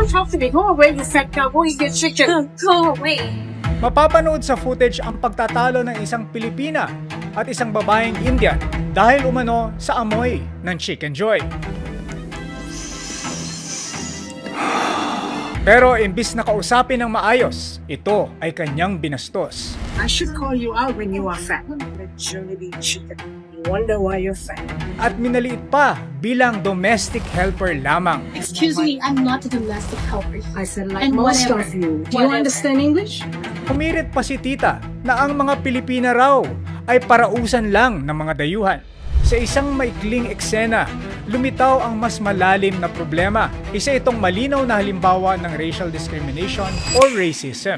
Don't talk to me. Go away, you fat cow. Go eat your chicken. Go away. Mapapanood sa footage ang pagtatalo ng isang Pilipina at isang babaeng Indian dahil umano sa amoy ng Chicken Joy. Pero imbis na kausapin ng maayos, ito ay kanyang binastos. I should call you out when you are fat. Majority chicken. You wonder why you're fat. At minaliit pa bilang domestic helper lamang. Excuse me, I'm not a domestic helper. I said like And most whatever. of you. Do you understand English? Humirit pa si tita na ang mga Pilipina raw ay parausan lang ng mga dayuhan. Sa isang maikling eksena, lumitaw ang mas malalim na problema. Isa itong malinaw na halimbawa ng racial discrimination or racism.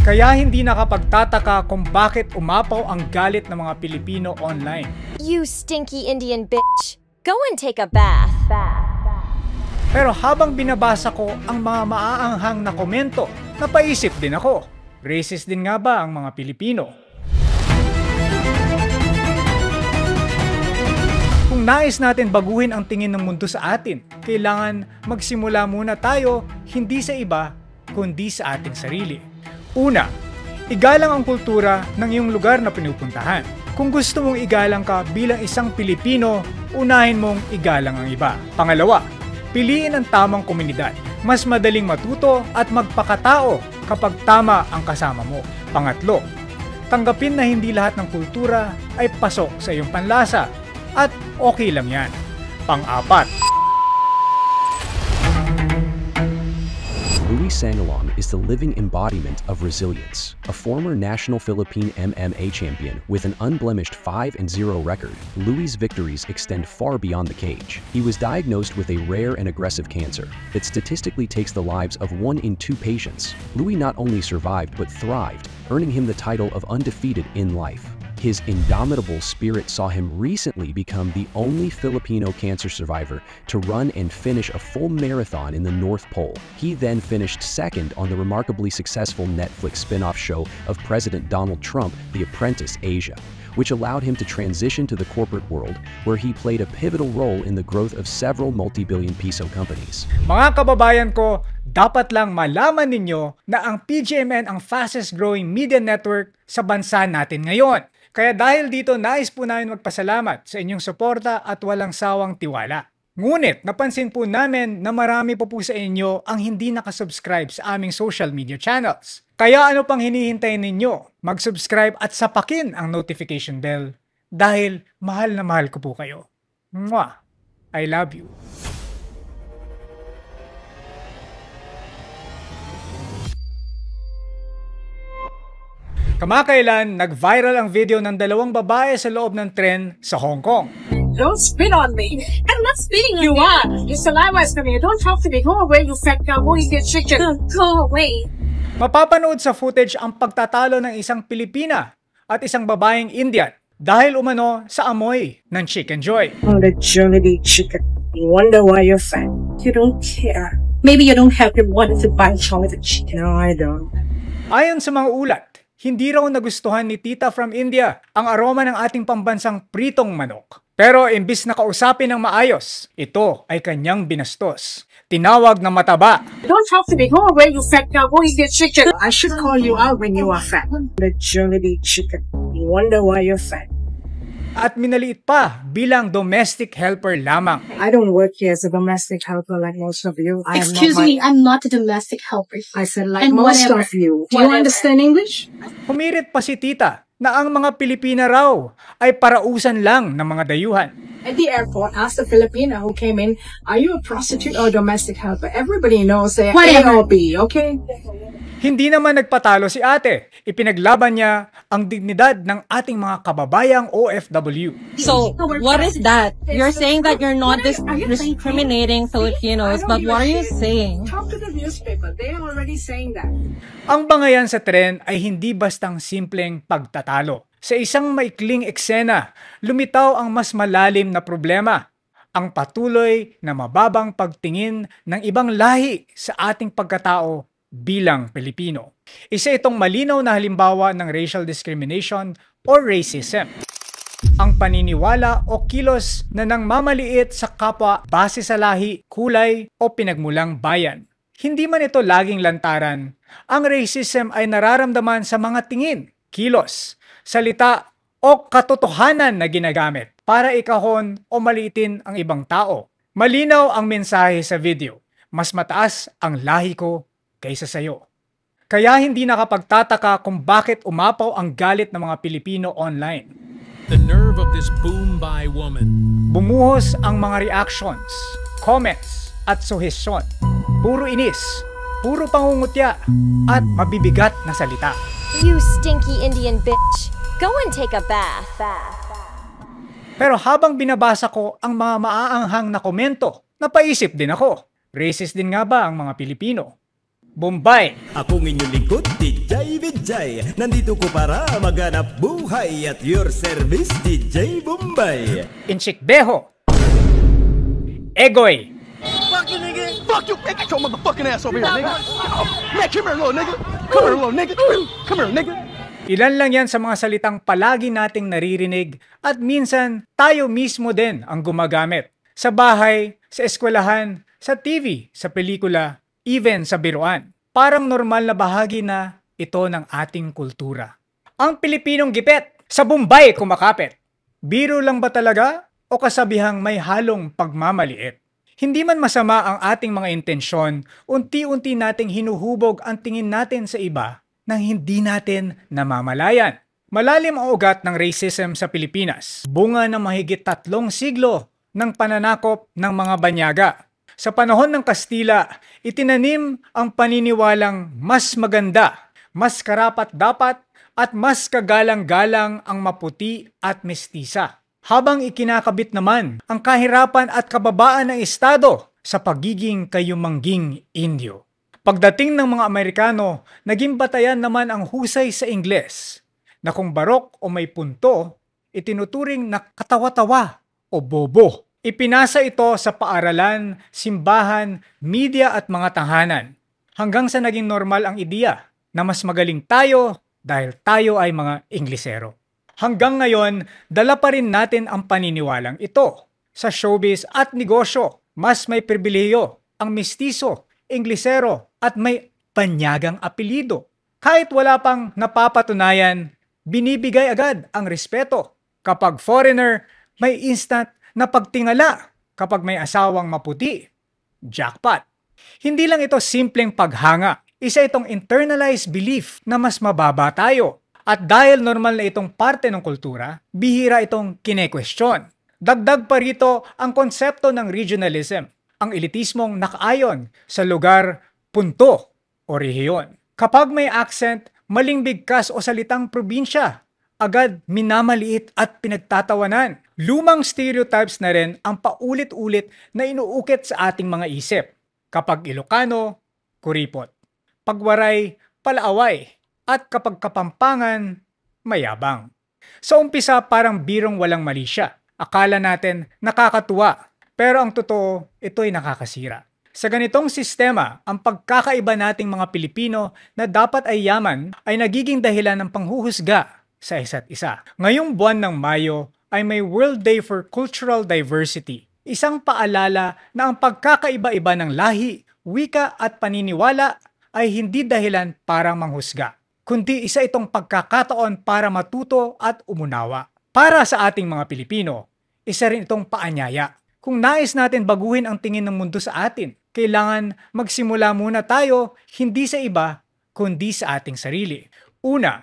Kaya hindi nakapagtataka kung bakit umapaw ang galit ng mga Pilipino online. You stinky Indian bitch. Go and take a bath. Pero habang binabasa ko ang mga maaanghang na komento, napaisip din ako, racist din nga ba ang mga Pilipino? Kung nais natin baguhin ang tingin ng mundo sa atin, kailangan magsimula muna tayo hindi sa iba, kundi sa ating sarili. Una, igalang ang kultura ng iyong lugar na pinupuntahan. Kung gusto mong igalang ka bilang isang Pilipino, unahin mong igalang ang iba. Pangalawa, piliin ang tamang komunidad. Mas madaling matuto at magpakatao kapag tama ang kasama mo. Pangatlo, tanggapin na hindi lahat ng kultura ay pasok sa iyong panlasa. At okay lang yan. Pang-apat, Louis Sangalong is the living embodiment of resilience. A former national Philippine MMA champion with an unblemished 5-0 record, Louis' victories extend far beyond the cage. He was diagnosed with a rare and aggressive cancer that statistically takes the lives of 1 in 2 patients. Louis not only survived but thrived, earning him the title of undefeated in life. His indomitable spirit saw him recently become the only Filipino cancer survivor to run and finish a full marathon in the North Pole. He then finished second on the remarkably successful Netflix spin-off show of President Donald Trump, The Apprentice Asia, which allowed him to transition to the corporate world, where he played a pivotal role in the growth of several multi-billion peso companies. mga kababayan ko, dapat lang malaman ninyo na ang PGMN ang fastest growing media network sa bansa natin ngayon. Kaya dahil dito, nais po namin magpasalamat sa inyong suporta at walang sawang tiwala. Ngunit, napansin po namin na marami po sa inyo ang hindi nakasubscribe sa aming social media channels. Kaya ano pang hinihintay ninyo? Mag-subscribe at sapakin ang notification bell dahil mahal na mahal ko po kayo. Mwah! I love you. Kamakailan, nag-viral ang video ng 2 babae sa loob ng tren sa Hong Kong. Don't spit on me. I'm not spitting on You you. are. Your saliva is coming. Don't talk to me. Go away, you fat cow. Go eat your chicken. Go away. Mapapanood sa footage ang pagtatalo ng isang Pilipina at isang babaeng Indian dahil umano sa amoy ng Chicken Joy. Majority chicken. You wonder why you're fat. You don't care. Maybe you don't have the money to buy chocolate chicken. No, I don't. Ayon sa mga ulat, hindi raw nagustuhan ni Tita from India ang aroma ng ating pambansang pritong manok. Pero imbis na kausapin ng maayos, ito ay kanyang binastos. Tinawag na mataba. Don't talk to me. Go away, you fat cow. Go eat your chicken. I should call you out when you are fat. Majority chicken. You wonder why you're fat. At minaliit pa bilang domestic helper lamang. I don't work here as a domestic helper like most of you. Excuse me, I'm not a domestic helper. I said like And most whatever. of you. Do you Whatever. understand English? Humirit pa si Tita na ang mga Pilipina raw ay parausan lang ng mga dayuhan. At the airport, ask the Filipino who came in, are you a prostitute or domestic helper? Everybody knows they're A Whatever. or B, okay? Hindi naman nagpatalo si ate. Ipinaglaban niya ang dignidad ng ating mga kababayang OFW. So, what is that? You're saying that you're not discriminating Filipinos, but what are you saying? Talk to the newspaper. They are already saying that. Ang bangayan sa tren ay hindi bastang simpleng pagtatalo. Sa isang maikling eksena, lumitaw ang mas malalim na problema. Ang patuloy na mababang pagtingin ng ibang lahi sa ating pagkatao bilang Pilipino. Isa itong malinaw na halimbawa ng racial discrimination or racism. Ang paniniwala o kilos na nangmamaliit sa kapwa base sa lahi, kulay o pinagmulang bayan. Hindi man ito laging lantaran, ang racism ay nararamdaman sa mga tingin, kilos, salita o katotohanan na ginagamit para ikahon o maliitin ang ibang tao. Malinaw ang mensahe sa video, mas mataas ang lahi ko kaysa sayo. Kaya hindi nakapagtataka kung bakit umapaw ang galit ng mga Pilipino online. The nerve of this Bombay woman. Bumuhos ang mga reactions, comments at suhestyon. Puro inis, puro pangungutya, at mabibigat na salita. You stinky Indian bitch. Go and take a bath. Pero habang binabasa ko ang mga maaanghang na komento, napaisip din ako. Racist din nga ba ang mga Pilipino? Bombay! Akong inyong lingkod, DJ Vijay. Nandito ko para maghanap buhay at your service, DJ Bombay. Inchikbeho! Egoy! Fuck you, nigga! Fuck you! Get your motherfucking ass over here, nigga! Man, come here, little nigga! Come here, little nigga! Come here, nigga! Ilan lang yan sa mga salitang palagi nating naririnig at minsan tayo mismo din ang gumagamit. Sa bahay, sa eskwelahan, sa TV, sa pelikula, even sa biruan. Parang normal na bahagi na ito ng ating kultura. Ang Pilipinong gipet, sa Bombay kumakapit. Biro lang ba talaga o kasabihang may halong pagmamaliit? Hindi man masama ang ating mga intensyon, unti-unti nating hinuhubog ang tingin natin sa iba nang hindi natin namamalayan. Malalim ang ugat ng racism sa Pilipinas. Bunga ng mahigit 3 siglo ng pananakop ng mga banyaga. Sa panahon ng Kastila, itinanim ang paniniwalang mas maganda, mas karapat-dapat at mas kagalang-galang ang maputi at mestisa. Habang ikinakabit naman ang kahirapan at kababaan ng Estado sa pagiging kayumangging Indio. Pagdating ng mga Amerikano, naging batayan naman ang husay sa Ingles, na kung barok o may punto, itinuturing na katawa-tawa o bobo. Ipinasa ito sa paaralan, simbahan, media at mga tahanan, hanggang sa naging normal ang ideya na mas magaling tayo dahil tayo ay mga Inglesero. Hanggang ngayon, dala pa rin natin ang paniniwalang ito. Sa showbiz at negosyo, mas may pribilehiyo ang mestizo, Inglesero at may banyagang apelido. Kahit wala pang napapatunayan, binibigay agad ang respeto. Kapag foreigner, may instant na pagtingala. Kapag may asawang maputi, jackpot. Hindi lang ito simpleng paghanga. Isa itong internalized belief na mas mababa tayo. At dahil normal na itong parte ng kultura, bihira itong kine-question. Dagdag pa rito ang konsepto ng regionalism, ang elitismong nakaayon sa lugar, punto o rehiyon. Kapag may accent, maling bigkas o salitang probinsya, agad minamaliit at pinagtatawanan. Lumang stereotypes na rin ang paulit-ulit na inuukit sa ating mga isip. Kapag Ilocano, kuripot. Pagwaray, palaaway. At kapag Kapampangan, mayabang. Sa umpisa parang birong walang mali siya. Akala natin nakakatuwa, pero ang totoo, ito'y nakakasira. Sa ganitong sistema, ang pagkakaiba nating mga Pilipino na dapat ay yaman ay nagiging dahilan ng panghuhusga sa isa't isa. Ngayong buwan ng Mayo ay may World Day for Cultural Diversity. Isang paalala na ang pagkakaiba-iba ng lahi, wika at paniniwala ay hindi dahilan para manghusga, kundi isa itong pagkakataon para matuto at umunawa. Para sa ating mga Pilipino, isa rin itong paanyaya. Kung nais natin baguhin ang tingin ng mundo sa atin, kailangan magsimula muna tayo hindi sa iba, kundi sa ating sarili. Una,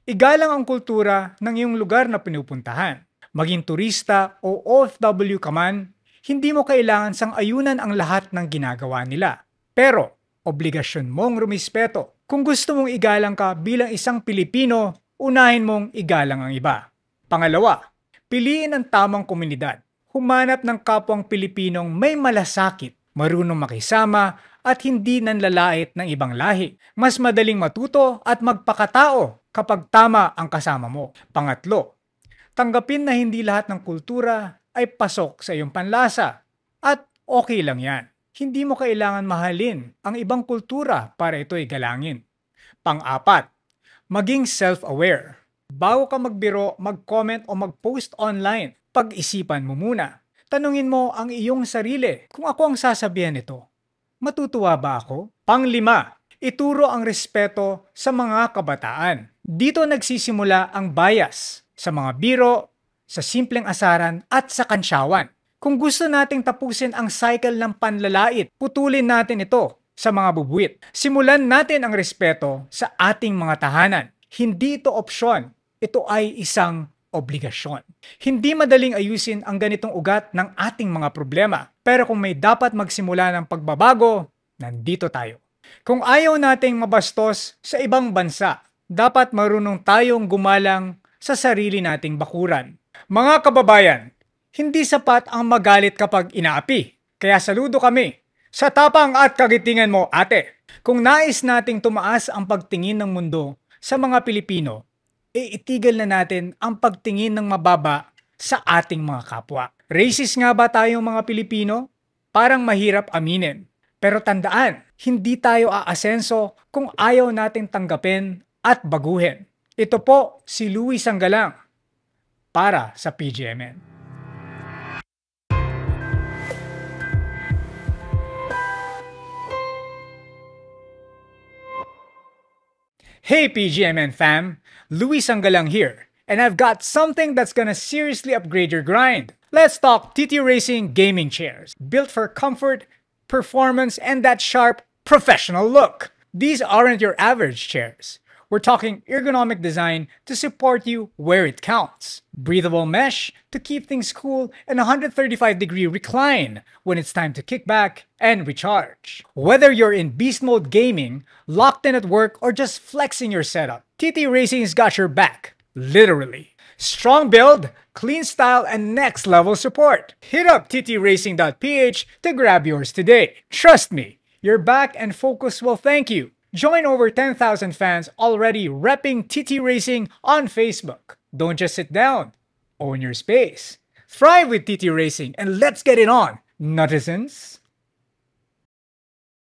igalang ang kultura ng iyong lugar na pinupuntahan. Maging turista o OFW ka man, hindi mo kailangan sang-ayunan ang lahat ng ginagawa nila. Pero, obligasyon mong rumispeto. Kung gusto mong igalang ka bilang isang Pilipino, unahin mong igalang ang iba. Pangalawa, piliin ang tamang komunidad. Humanap ng kapwang Pilipinong may malasakit, marunong makisama at hindi nanlalait ng ibang lahi. Mas madaling matuto at magpakatao kapag tama ang kasama mo. Pangatlo, tanggapin na hindi lahat ng kultura ay pasok sa iyong panlasa at okay lang yan. Hindi mo kailangan mahalin ang ibang kultura para ito'y galangin. Pang-apat, maging self-aware. Bago ka magbiro, mag-comment o mag-post online, pag-isipan mo muna. Tanungin mo ang iyong sarili, kung ako ang sasabihan nito, Matutuwa ba ako? Panglima, ituro ang respeto sa mga kabataan. Dito nagsisimula ang bias sa mga biro, sa simpleng asaran at sa kansyawan. Kung gusto nating tapusin ang cycle ng panlalait, putulin natin ito sa mga bubuwit. Simulan natin ang respeto sa ating mga tahanan. Hindi ito opsyon, ito ay isang obligasyon. Hindi madaling ayusin ang ganitong ugat ng ating mga problema. Pero kung may dapat magsimula ng pagbabago, nandito tayo. Kung ayaw nating mabastos sa ibang bansa, dapat marunong tayong gumalang sa sarili nating bakuran. Mga kababayan, hindi sapat ang magalit kapag inaapi. Kaya saludo kami sa tapang at kagitingan mo, ate. Kung nais nating tumaas ang pagtingin ng mundo sa mga Pilipino, itigil na natin ang pagtingin ng mababa sa ating mga kapwa. Racist nga ba tayong mga Pilipino? Parang mahirap aminin. Pero tandaan, hindi tayo aasenso kung ayaw nating tanggapin at baguhin. Ito po si Louie Sanggalang para sa PGMN. Hey PGMN fam, Louie Sanggalang here, and I've got something that's gonna seriously upgrade your grind. Let's talk TT Racing gaming chairs, built for comfort, performance, and that sharp professional look. These aren't your average chairs. We're talking ergonomic design to support you where it counts. Breathable mesh to keep things cool, and 135-degree recline when it's time to kick back and recharge. Whether you're in beast mode gaming, locked in at work, or just flexing your setup, TT Racing's got your back. Literally. Strong build, clean style, and next level support. Hit up ttracing.ph to grab yours today. Trust me, your back and focus will thank you. Join over 10,000 fans already repping TT Racing on Facebook. Don't just sit down. Own your space. Thrive with TT Racing and let's get it on, netizens.